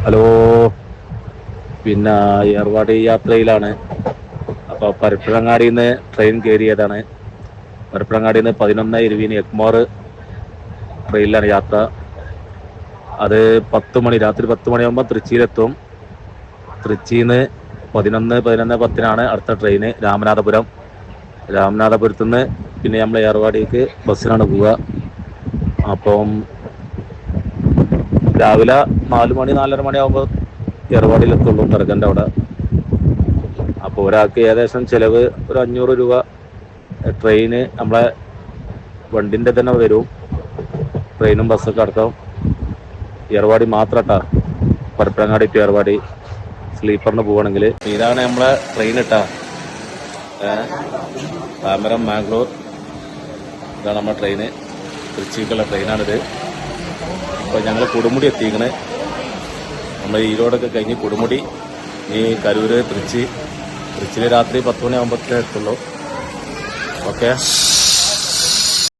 Hello. പിന്നെ ഏർവാടി യാത്രയിലാണ്. അപ്പോൾ പരപ്പനങ്ങാടിയിൽ നിന്ന് ട്രെയിൻ കയറിയതാണ്. പരപ്പനങ്ങാടിയിൽ നിന്ന് 11:20 എഗ്മോർ ട്രെയിനിലാണ് യാത്ര. അത് 10 മണി, രാത്രി 10 മണിയാകുമ്പോൾ തൃശ്ശിയിലെത്തും. തൃശ്ശിയിൽ നിന്ന് 11:10 അടുത്ത ട്രെയിന് രാമനാഥപുരം. രാമനാഥപുരത്തു നിന്ന് പിന്നെ നമ്മൾ ഏർവാടിക്ക് ബസ്സിനാണ് പോവുക. അപ്പം രാവിലെ 4 മണി 4:30 മണിയാകുമ്പോൾ ഏർവാടിയിലെത്തുള്ളൂ, തറകൻ്റെ അവിടെ. അപ്പോൾ ഒരാൾക്ക് ഏകദേശം ചിലവ് ഒരു 500 രൂപ. ട്രെയിന് നമ്മളെ വണ്ടിൻ്റെ തന്നെ വരും. ട്രെയിനും ബസ്സൊക്കെ അടക്കം. ഏർവാടി മാത്രട്ടാ, പരപ്പനങ്ങാടി ടു ഏർവാടി സ്ലീപ്പറിന് പോവുകയാണെങ്കിൽ. ഇതാണ് നമ്മളെ ട്രെയിൻ ഇട്ടാ, താമരം മാംഗ്ലൂർ. ഇതാണ് നമ്മുടെ ട്രെയിന്, തൃശ്ശിക്കുള്ള ട്രെയിനാണിത്. അപ്പോൾ ഞങ്ങൾ കൊടുമുടി എത്തിക്കണേ. നമ്മൾ ഈരോടൊക്കെ കഴിഞ്ഞ് കൊടുമുടി, ഈ കരൂര്, തൃശ്ശിയിൽ രാത്രി 10 മണിയാകുമ്പോഴത്തേ എത്തുള്ളൂ. ഓക്കെ.